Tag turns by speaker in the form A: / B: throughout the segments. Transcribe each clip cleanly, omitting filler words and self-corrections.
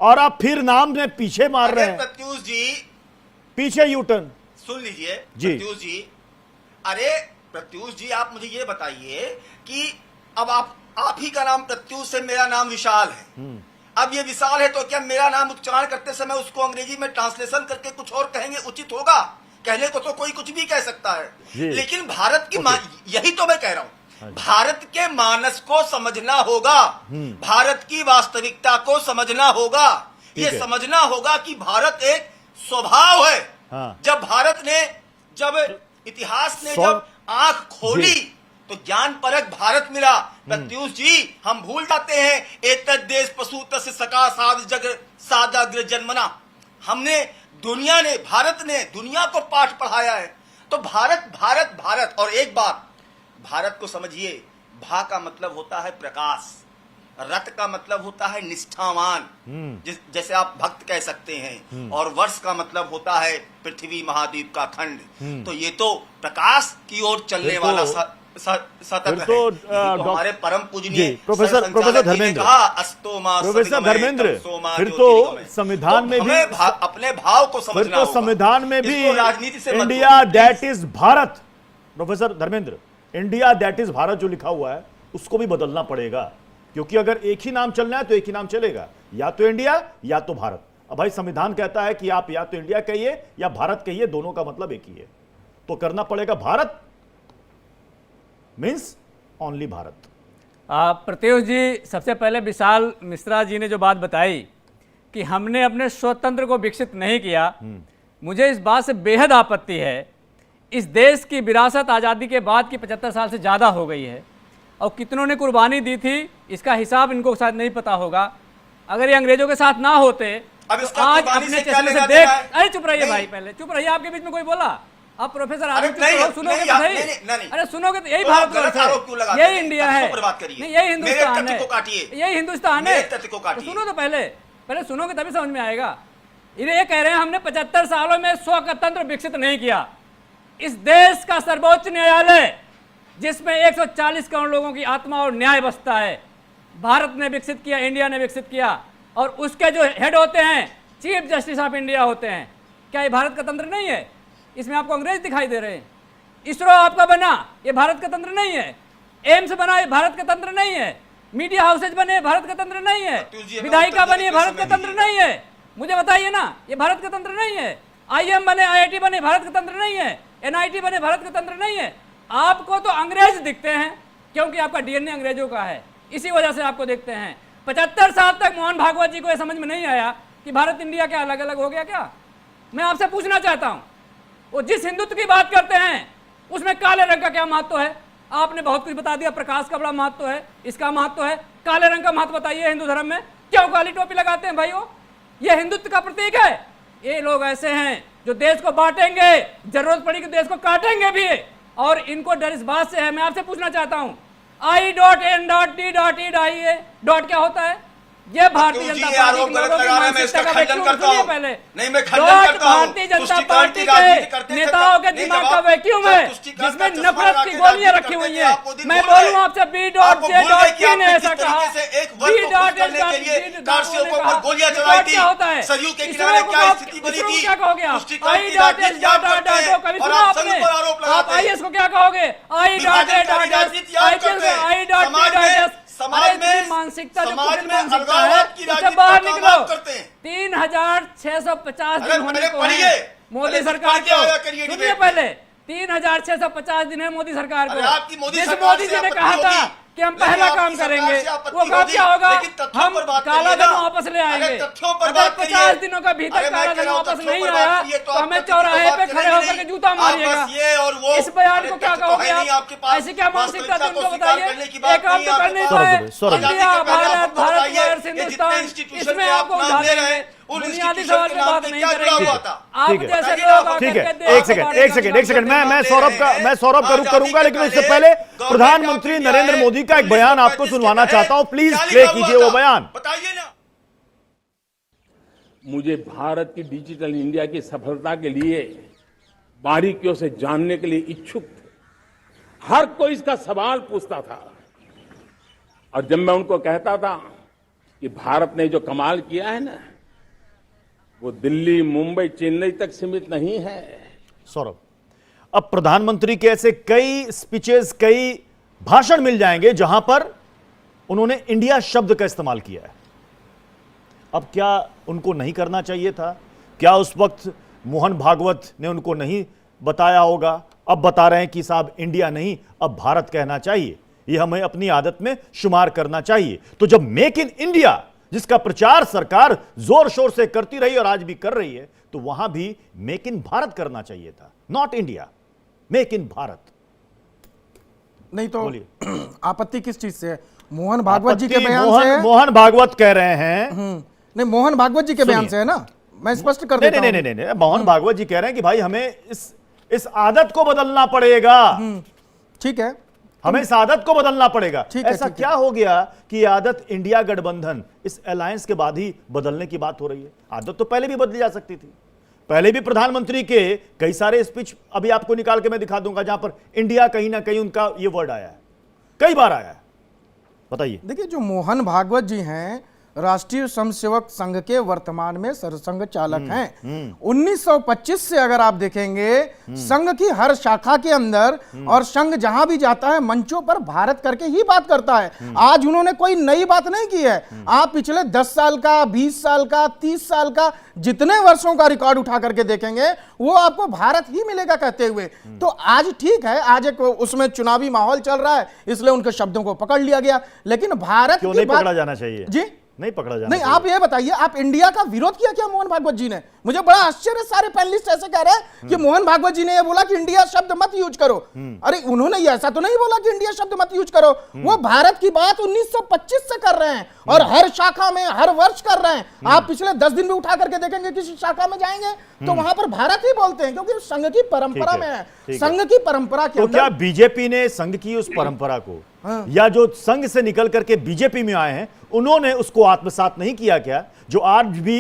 A: और आप फिर नाम में पीछे मार रहे हैं।
B: प्रत्युष जी
A: पीछे यूटर्न
B: सुन लीजिए
A: जी।
B: प्रत्युष जी, अरे प्रत्युष जी आप मुझे ये बताइए कि अब आप ही का नाम प्रत्युष से मेरा नाम विशाल है। अब ये विशाल है तो क्या मेरा नाम उच्चारण करते समय उसको अंग्रेजी में ट्रांसलेशन करके कुछ और कहेंगे उचित होगा? कहने को तो कोई कुछ भी कह सकता है, लेकिन भारत की यही तो मैं कह रहा हूं, भारत के मानस को समझना होगा, भारत की वास्तविकता को समझना होगा। ये समझना होगा कि भारत एक स्वभाव है। जब भारत ने, जब इतिहास ने जब आंख खोली तो ज्ञान परक भारत मिला। प्रत्युष जी हम भूल जाते हैं, एतद् देश पशु तस्य सका साध जग सादाग्र जन्मना। हमने, दुनिया ने, भारत ने दुनिया को पाठ पढ़ाया है। तो भारत भारत भारत। और एक बात भारत को समझिए, भा का मतलब होता है प्रकाश, रत का मतलब होता है निष्ठावान, जैसे आप भक्त कह सकते हैं, और वर्ष का मतलब होता है पृथ्वी महाद्वीप का खंड। तो ये तो प्रकाश की ओर चलने वाला सतत है। तो हमारे परम पूजनीय
A: प्रोफेसर धर्मेंद्र, प्रोफेसर धर्मेंद्र, फिर तो संविधान में भी
B: अपने भाव को समझना होगा।
A: संविधान में भी
B: राजनीति से
A: India that is Bharat, professor Dharmendra, India that is Bharat जो लिखा हुआ है उसको भी बदलना पड़ेगा, क्योंकि अगर एक ही नाम चलना है तो एक ही नाम चलेगा, या तो इंडिया या तो भारत। अब भाई संविधान कहता है कि आप या तो इंडिया कहिए या भारत कहिए, दोनों का मतलब एक ही है, तो करना पड़ेगा भारत मीन्स ओनली भारत।
C: प्रत्युष जी, सबसे पहले विशाल मिश्रा जी ने जो बात बताई कि हमने अपने स्वतंत्र को विकसित नहीं किया, मुझे इस बात से बेहद आपत्ति है। इस देश की विरासत आज़ादी के बाद की 75 साल से ज़्यादा हो गई है, और कितनों ने कुर्बानी दी थी इसका हिसाब इनको शायद नहीं पता होगा। अगर ये अंग्रेजों के साथ ना होते तो आज अपने चश्मे से देख, अरे चुप रहिए भाई, पहले चुप रहिए, आपके बीच में कोई बोला? आप प्रोफेसर सुनोगे तो नहीं, अरे सुनोगे तो यही भारतवर्ष है, यही इंडिया है, नहीं यही हिंदुस्तान है, यही हिंदुस्तान है। तो सुनो तो पहले सुनोगे तभी समझ में आएगा। ये कह रहे हैं हमने 75 सालों में स्वतंत्र विकसित नहीं किया। इस देश का सर्वोच्च न्यायालय जिसमें 140 करोड़ लोगों की आत्मा और न्याय बसता है, भारत ने विकसित किया, इंडिया ने विकसित किया, और उसके जो हेड होते हैं चीफ जस्टिस ऑफ इंडिया होते हैं। क्या ये भारत का तंत्र नहीं है? इसमें आपको अंग्रेज दिखाई दे रहे हैं। इसरो आपका बना, ये भारत का तंत्र नहीं है। एम्स बना, ये भारत का तंत्र नहीं है। मीडिया हाउसेज बने, भारत का तंत्र नहीं है। विधायिका बनी, ये भारत का तंत्र नहीं है। मुझे बताइए ना, ये भारत का तंत्र नहीं है। IIM बने, IIT बने, भारत का तंत्र नहीं है। NIT बने, भारत का तंत्र नहीं है। आपको तो अंग्रेज दिखते हैं क्योंकि आपका DNA अंग्रेजों का है, इसी वजह से आपको देखते हैं। 75 साल तक मोहन भागवत जी को यह समझ में नहीं आया कि भारत इंडिया क्या अलग अलग हो गया क्या? मैं आपसे पूछना चाहता हूं, वो जिस हिंदुत्व की बात करते हैं उसमें काले रंग का क्या महत्व है? आपने बहुत कुछ बता दिया, प्रकाश का बड़ा महत्व है, इसका महत्व है, काले रंग का महत्व बताइए हिंदू धर्म में। क्यों काली टोपी लगाते हैं भाइयों? ये हिंदुत्व का प्रतीक है। ये लोग ऐसे हैं जो देश को बांटेंगे, जरूरत पड़ी कि देश को काटेंगे भी, और इनको डर इस बात से है। मैं आपसे पूछना चाहता हूं, I.N.D.E.I.A. डॉट क्या होता है? ये भारतीय जनता पार्टी के लोगों की मानसिकता का वैक्यूम है। पहले भारतीय जनता पार्टी के नेताओं के दिमाग का वैक्यूम है जिसमें नफरत की गोलियां रखी हुई है। मैं बोलूं आपसे B.J. ने ऐसा कहा, क्या होता है? क्या कहोगे आप? आप IS को क्या कहोगे? समाज में मानसिकता जो मानसिकता है उससे बाहर निकलो। 3650 दिन होने को है मोदी सरकार को। सुनिए पहले, 3650 दिन है मोदी सरकार को। जिस मोदी जी ने कहा था कि हम पहला काम करेंगे, वो काम क्या होगा? हम काला धन वापस ले आएंगे। अगर 50 दिनों का भीतर काला धन वापस नहीं आया तो हमें चौराहे पे खड़े होकर के जूता मारिएगा। इस बयान को क्या कहोगे आप? ऐसी क्या मानसिकता थी उनको बताइए। एक काम तो कर नहीं पाए, इंडिया, भारत, भारतवर्ष, हिंदुस्तान, इसमें आपको उठा देंगे। बुनियादी सवाल पे बात नहीं करेंगे। आप जैसे लोग,
A: ठीक है, एक सेकंड, मैं सौरभ का रुख करूंगा, लेकिन उससे पहले प्रधानमंत्री नरेंद्र मोदी का एक बयान आपको सुनवाना चाहता हूं। प्लीज प्ले कीजिए वो बयान।
B: बताइए ना।
D: मुझे भारत की डिजिटल इंडिया की सफलता के लिए बारीकियों से जानने के लिए इच्छुक थे। हर कोई इसका सवाल पूछता था, और जब मैं उनको कहता था कि भारत ने जो कमाल किया है ना, वो दिल्ली, मुंबई, चेन्नई तक सीमित नहीं है।
A: सौरभ, अब प्रधानमंत्री के ऐसे कई स्पीचेस, कई भाषण मिल जाएंगे जहां पर उन्होंने इंडिया शब्द का इस्तेमाल किया है। अब क्या उनको नहीं करना चाहिए था? क्या उस वक्त मोहन भागवत ने उनको नहीं बताया होगा? अब बता रहे हैं कि साहब इंडिया नहीं, अब भारत कहना चाहिए, ये हमें अपनी आदत में शुमार करना चाहिए। तो जब मेक इन इंडिया जिसका प्रचार सरकार जोर शोर से करती रही और आज भी कर रही है, तो वहां भी मेक इन भारत करना चाहिए था, not India, make in Bharat.
E: नहीं तो
A: बोलिए।
E: आपत्ति किस चीज से है? मोहन भागवत जी के बयान से है?
A: मोहन भागवत कह रहे हैं।
E: नहीं, मोहन भागवत जी के बयान से है ना, मैं स्पष्ट कर देता हूं।
A: नहीं, मोहन भागवत जी कह रहे हैं कि भाई हमें इस आदत को बदलना पड़ेगा।
E: ठीक है,
A: हमें इस आदत को बदलना पड़ेगा।
E: ठीक है,
A: ऐसा
E: ठीक है।
A: क्या हो गया कि ये आदत इंडिया गठबंधन इस अलायंस के बाद ही बदलने की बात हो रही है? आदत तो पहले भी बदली जा सकती थी। पहले भी प्रधानमंत्री के कई सारे स्पीच अभी आपको निकाल के मैं दिखा दूंगा जहां पर इंडिया कहीं ना कहीं उनका ये वर्ड आया है, कई बार आया है। बताइए।
E: देखिए, जो मोहन भागवत जी हैं राष्ट्रीय स्वयंसेवक संघ के वर्तमान में सरसंघ चालक हैं। 1925 से अगर आप देखेंगे संघ की हर शाखा के अंदर और संघ जहां भी जाता है मंचों पर भारत करके ही बात करता है। आज उन्होंने कोई नई बात नहीं की है। आप पिछले 10 साल का, 20 साल का, 30 साल का जितने वर्षों का रिकॉर्ड उठा करके देखेंगे वो आपको भारत ही मिलेगा कहते हुए। तो आज ठीक है, आज एक उसमें चुनावी माहौल चल रहा है इसलिए उनके शब्दों को पकड़ लिया गया, लेकिन भारत
A: क्यों
E: की
A: नहीं
E: बात
A: पकड़ा जाना चाहिए?
E: जी
A: नहीं पकड़ा जाना
E: नहीं,
A: चाहिए।
E: आप ये बताइए, आप इंडिया का विरोध किया क्या मोहन भागवत जी ने? मुझे बड़ा आश्चर्य, सारे पैनलिस्ट ऐसे कह रहे हैं कि मोहन भागवत जी ने ये बोला कि इंडिया शब्द मत यूज करो। अरे उन्होंने ये ऐसा तो नहीं बोला कि इंडिया शब्द मत यूज करो। वो भारत की बात 1925 से कर रहे हैं और हर शाखा में हर वर्ष कर रहे हैं। आप पिछले 10 दिन भी उठा करके देखेंगे, किसी शाखा में जाएंगे तो वहां पर भारत ही बोलते हैं, क्योंकि संघ की परंपरा में है। संघ की परंपरा के
A: तो क्या
E: अंदर
A: बीजेपी ने संघ की उस परंपरा को या जो संघ से निकल करके बीजेपी में आए हैं उन्होंने उसको आत्मसात नहीं किया क्या, जो आज भी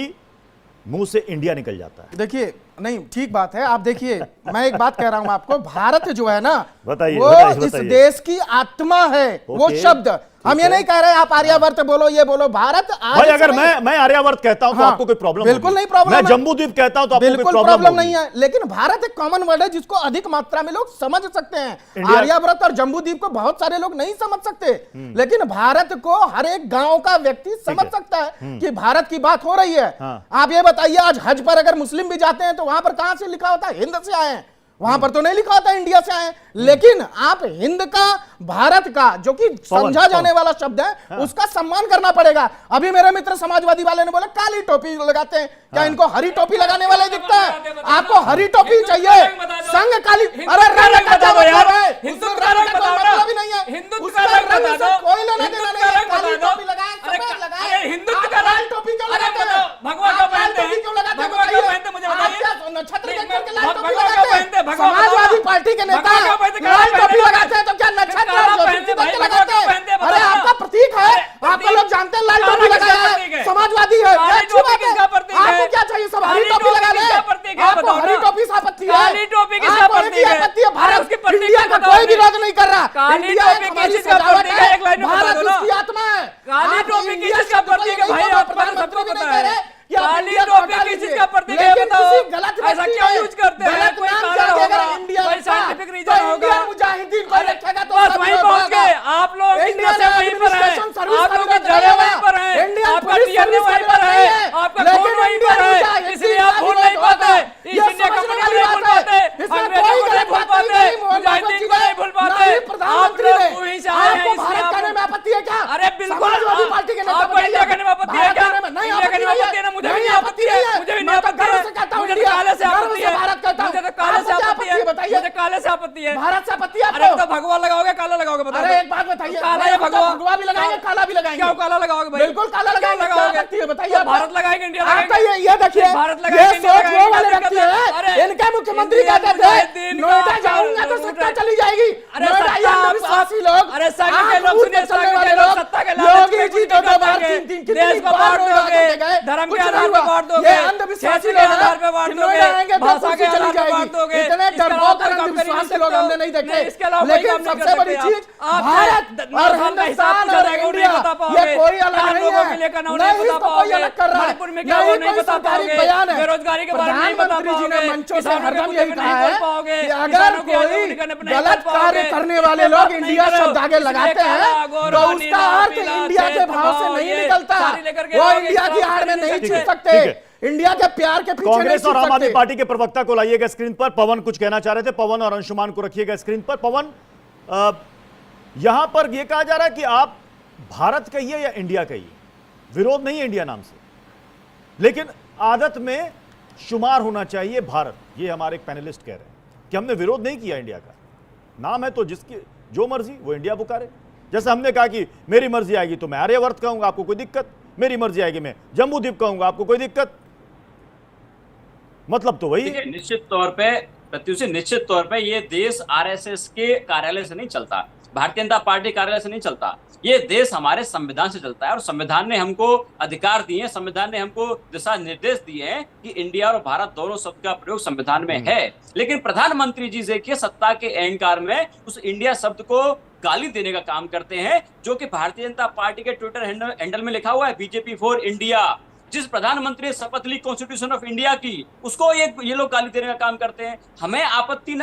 A: मुंह से इंडिया निकल जाता है?
E: देखिए, नहीं ठीक बात है। आप देखिए, मैं एक बात कह रहा हूं आपको, भारत जो है ना
A: बताइए,
E: वो
A: बताइए,
E: इस
A: बताइए।
E: देश की आत्मा है। वो
A: ओके,
E: शब्द हम ये नहीं कह रहे आप आर्यावर्त बोलो, ये बोलो, भारत आज
A: भाई
E: से
A: अगर
E: नहीं-
A: मैं आर्यावर्त कहता हूं तो
E: हाँ,
A: आपको कोई प्रॉब्लम
E: बिल्कुल नहीं प्रॉब्लम
A: मैं
E: है।
A: जम्बू द्वीप कहता हूं तो आपको कोई
E: बिल्कुल
A: प्रॉब्लम
E: प्रॉब्लम नहीं है, लेकिन भारत एक कॉमन वर्ड है जिसको अधिक मात्रा में लोग समझ सकते हैं।
A: इंडिया-
E: आर्यावर्त और जम्बूद्वीप को बहुत सारे लोग नहीं समझ सकते, लेकिन भारत को हर एक गांव का व्यक्ति समझ सकता है कि भारत की बात हो रही है।
A: हाँ।
E: आप ये बताइए, आज हज पर अगर मुस्लिम भी जाते हैं तो वहां पर कहां से लिखा होता है? हिंद से आए हैं। वहां पर तो नहीं लिखा होता इंडिया से आए, लेकिन आप हिंद का, भारत का जो कि समझा जाने वाला शब्द है उसका सम्मान करना पड़ेगा। अभी मेरे मित्र समाजवादी वाले ने बोला काली टोपी लगाते हैं, क्या इनको हरी टोपी लगाने वाले दिखता है? आपको हरी टोपी चाहिए, संघ काली, अरे रंग का क्या मतलब है?
C: हिंदू
E: उसका
C: का रंग
E: रंग का
C: बताओ
E: मतलब
C: ना।
E: ही नहीं है।
C: हिंदू
E: उसका
C: का रंग
E: रंग
C: बता
E: से
C: दो।
E: कोई लेना
C: हिंदू
E: देना
C: का
E: नहीं है।
C: रंग
E: काली
C: बता दो।
E: टोपी लगाए,
C: अरे
E: सफेद लगाए,
C: अरे हिंदू
E: आप
C: का
E: लाल
C: रंग-
E: टोपी क्यों
C: अरे
E: लगाते
C: बताओ,
E: हैं?
C: भगवा
E: आप
C: क्यों
E: लाल
C: पहनते
E: टोपी
C: हैं?
E: क्यों लगाते हैं?
C: भगवा क्यों
E: बताइए।
C: पहनते हैं? मुझे
E: आप
C: बताइए।
E: क्या नक्षत्र
C: नहीं,
E: देख करके लाल
C: भगवा
E: टोपी
C: क्यों
E: लगाते
C: पहनते हैं?
E: हैं?
C: भगवा
E: समाजवादी
C: बताओ।
E: पार्टी के नेता
C: भगवा क्यों पहनते हैं?
E: लाल
C: काला
E: टोपी
C: पहनते
E: लगाते हैं तो क्या नक्षत्र
C: काला
E: और
C: पहनते
E: ज्योति
C: भाई,
E: के
C: भगवा
E: लगाते
C: क्यों पहनते
E: हैं?
C: हैं?
E: अरे
C: बताओ।
E: आपका प्रतीक है,
C: अरे
E: आपको लोग जानते हैं लाल
C: काला
E: टोपी
C: किसका
E: लगाया
C: प्रतीक
E: है,
C: है?
E: समाजवादी है, ये
C: काली
E: अच्छी
C: टोपी
E: बात है।
C: किसका प्रतीक है?
E: आपको क्या चाहिए? सब हरी
C: काली
E: टोपी
C: टोपी
E: लगा ले।
C: किसका प्रतीक है?
E: आपको
C: बताओ
E: हरी
C: ना।
E: टोपी से आपत्ति है?
C: काली टोपी किसका
E: आपको एक ही
C: प्रतीक है?
E: आपत्ति है, भारत
C: उसकी प्रतीक
E: इंडिया का
C: बताओ
E: कोई
C: अपनी।
E: विरोध नहीं कर रहा।
C: काली
E: इंडिया
C: टोपी
E: एक हमारी
C: किस चीज का
E: सजावट
C: प्रतीक है? एक लाइन में बता
E: भारत
C: दो ना।
E: उसकी आत्मा है।
C: काली
E: आप
C: टोपी
E: इंडिया
C: किस चीज का
E: शब्द को
C: प्रतीक है?
E: नहीं
C: भाई,
E: बोलो,
C: आप
E: प्रधानमंत्री
C: सबको
E: भी नहीं
C: पता
E: कह
C: है।
E: रहे कि आप
C: काली
E: इंडिया को
C: टोपी
E: हटा
C: किस चीज
E: लीजिए।
C: का प्रतीक है?
E: लेकिन
C: बताओ।
E: किसी गलत
C: ऐसा
E: व्यक्ति
C: क्यों
E: ने
C: यूज करते हैं?
E: गलत
C: कोई
E: नाम
C: कारण
E: जाके
C: होगा,
E: अगर इंडिया
C: कोई
E: रखा,
C: scientific
E: तो
C: reason होगा।
E: इंडियन मुजाहिदीन को
C: अरे,
E: रखेगा तो
C: बस
E: सब
C: वहीं
E: लोग
C: पहुंच
E: होगा।
C: गए। आप लोग की
E: इंडियन
C: नसें वहीं पर हैं।
E: एडमिनिस्ट्रेशन सर्विस
C: आप
E: का
C: लोग की
E: विरोध
C: जड़ें
E: करेगा।
C: वहीं पर हैं।
E: इंडियन
C: आपका
E: पुलिस
C: डीएनए
E: सर्विस
C: वहीं
E: का
C: पर
E: विरोध
C: है।
E: नहीं है।
C: आपका
E: लेकिन
C: खून वहीं
E: इंडियन
C: पर है।
E: मुजाहिदीन
C: इसलिए
E: का
C: आप भूल
E: विरोध
C: नहीं पाते।
E: होगा।
C: ईस्ट
E: ये
C: इंडिया
E: समझने
C: कंपनी को
E: वाली
C: नहीं भूल
E: बात है।
C: पाते।
E: इसमें
C: अंग्रेजों
E: कोई
C: को नहीं
E: गलत
C: भूल
E: बात
C: पाते।
E: नहीं है। मोहन भागवत
C: मुजाहिदीन
E: जी
C: को
E: ने,
C: नहीं भूल
E: ना
C: पाते।
E: ही
C: आप
E: प्रधानमंत्री
C: लोग
E: ने।
C: वहीं से आए हैं,
E: आपको
C: इसलिए
E: भारत
C: आप-
E: कहने में आपत्ति है क्या?
C: अरे बिल्कुल।
E: समाजवादी पार्टी के नेता
C: आपको
E: बताइए।
C: इंडिया कहने में आपत्ति है
E: भारत
C: क्या?
E: कहने में नहीं
C: इंडिया कहने में
E: आपत्ति
C: आपत्ति है ना? मुझे भी
E: नहीं
C: नहीं आपत्ति है। मुझे भी नहीं
E: मैं तो
C: आपत्ति
E: गर्व
C: है।
E: से कहता हूं
C: मुझे तो
E: इंडिया।
C: काले से
E: गर्व
C: आपत्ति
E: से
C: है।
E: भारत कहता हूं।
C: मुझे तो काले से
E: आपको क्या
C: आपत्ति है।
E: बताइए।
C: मुझे काले से आपत्ति है।
E: भारत से आपत्ति है
C: अरे
E: आपको?
C: तो भगवा लगाओगे काला लगाओगे बता
E: अरे
C: दो।
E: एक बात बताइए,
C: काला या भगवा?
E: भगवा भी लगाएंगे, काला भी लगाएंगे।
C: क्यों काला लगाओगे भाई?
E: बिल्कुल काला
C: क्यों
E: लगाएंगे।
C: लगाओगे?
E: क्या आपत्ति है बताइए?
C: तो
E: आपको?
C: भारत लगाएंगे, इंडिया
E: आपका
C: लगाएंगे।
E: ये देखिए,
C: भारत
E: ये
C: लगाएंगे, इंडिया
E: सोच
C: लगाएंगे,
E: वो वाले
C: क्या
E: व्यक्ति
C: दिक्कत है?
E: है।
C: अरे,
E: इनका मुख्यमंत्री
C: इंडियन
E: कहते थे
C: मुजाहिदीन
E: नोएडा
C: का
E: जाऊंगा तो
C: लूट
E: सत्ता
C: है।
E: चली जाएगी।
C: अरे
E: नोएडा ये
C: सत्ता आप-
E: अंधविश्वासी लोग,
C: अरे संघ के
E: आप
C: लोग
E: रूट
C: सुनिए,
E: पे चलने
C: संघ के
E: वाले
C: लोग
E: लोग,
C: सत्ता के लालच
E: योगी
C: में
E: जी
C: कुछ नहीं
E: 2 बार
C: करेंगे।
E: 3
C: देश को बांट दोगे, धर्म के आधार पे बांट दोगे,
E: ये अंधविश्वासी
C: क्षेत्र के
E: लोग
C: आधार पे बांट
E: हैं, नोएडा
C: दोगे,
E: आएंगे तो
C: भाषा
E: कुर्सी
C: के
E: चली
C: आधार पे
E: जाएगी।
C: बांट दोगे।
E: इतने
C: इसका
E: डरपोक
C: मतलब
E: तरह
C: काम कर
E: विश्वास
C: सकते
E: लोग
C: हो।
E: हमने नहीं देखे।
C: इसके अलावा कोई
E: लेकिन
C: काम नहीं कर
E: सबसे बड़ी
C: सकते
E: चीज
C: आप।
E: भारत
C: आप
E: और
C: साल का हिसाब
E: हिंदुस्तान
C: पूछा
E: और
C: जाएगा, वो नहीं
E: इंडिया
C: बता
E: ये
C: पाओगे।
E: कोई अलग
C: चार
E: नहीं
C: लोगों
E: है।
C: के लिए का नाम
E: नहीं
C: नहीं बता
E: इसको कोई
C: पाओगे।
E: अलग कर रहा है।
C: मणिपुर में क्या वो नहीं
E: कोई
C: बता
E: सरकारी
C: पाओगे।
E: बयान है।
C: बेरोजगारी के बारे में नहीं बता
E: प्रधानमंत्री जी ने
C: पाओगे।
E: मंचों से
C: किसानों के
E: हरदम
C: मुद्दे
E: यही
C: पे
E: कहा
C: नहीं बोल
E: है
C: पाओगे।
E: कि अगर
C: किसानों की
E: कोई
C: आंदोलन करने पे नहीं बोल
E: गलत कार्य
C: पाओगे।
E: करने
C: इस
E: वाले
C: पे
E: लोग
C: बात नहीं
E: इंडिया
C: करो।
E: शब्द आगे
C: इसलिए
E: लगाते
C: काला,
E: हैं
C: गोरा,
E: तो उसका
C: नीला,
E: अर्थ
C: पीला,
E: इंडिया के
C: श्वेत,
E: भाव से
C: भाव,
E: नहीं
C: ये
E: निकलता।
C: सारी लेकर के
E: वो
C: आओगे,
E: इंडिया की
C: इस्लाम
E: आड़ में
C: नहीं
E: नहीं
C: सकते।
E: छिप
A: ठीक
E: सकते।
A: है।
E: इंडिया के प्यार के पीछे नहीं
A: कांग्रेस और
E: छिप
A: आम आदमी
E: सकते।
A: पार्टी के प्रवक्ता को लाइएगा स्क्रीन पर। पवन कुछ कहना चाह रहे थे। पवन और अंशुमान को रखिएगा स्क्रीन पर। पवन, यहां पर यह कहा जा रहा है कि आप भारत कहिए या इंडिया कहिए, विरोध नहीं है इंडिया नाम से, लेकिन आदत में शुमार होना चाहिए भारत। ये हमारे एक पैनलिस्ट कह रहे हैं कि हमने विरोध नहीं किया इंडिया का। नाम है तो जिसकी जो मर्जी वो इंडिया पुकारे। जैसे हमने कहा कि मेरी मर्जी आएगी तो मैं आर्यवर्त कहूंगा, आपको कोई दिक्कत, मेरी मर्जी आएगी मैं जम्बूद्वीप कहूंगा, आपको कोई दिक्कत। मतलब तो वही है।
F: निश्चित तौर पे प्रत्युष जी, निश्चित तौर पे ये देश आरएसएस के कार्यालय से नहीं चलता, भारतीय जनता पार्टी कार्यालय से नहीं चलता। ये देश हमारे संविधान से चलता है और संविधान ने हमको अधिकार दिए हैं, संविधान ने हमको दिशा निर्देश दिए हैं कि इंडिया और भारत दोनों शब्द का प्रयोग संविधान में है। लेकिन प्रधानमंत्री जी देखिए सत्ता के अहंकार में उस इंडिया शब्द को गाली देने का काम करते हैं, जो कि भारतीय जनता पार्टी के ट्विटर हैंडल में लिखा हुआ है बीजेपी फॉर इंडिया। जिस प्रधानमंत्री ने शपथ ली कॉन्स्टिट्यूशन ऑफ इंडिया की, उसको ये लोग गाली देने का काम करते हैं। हमें आपत्ति ना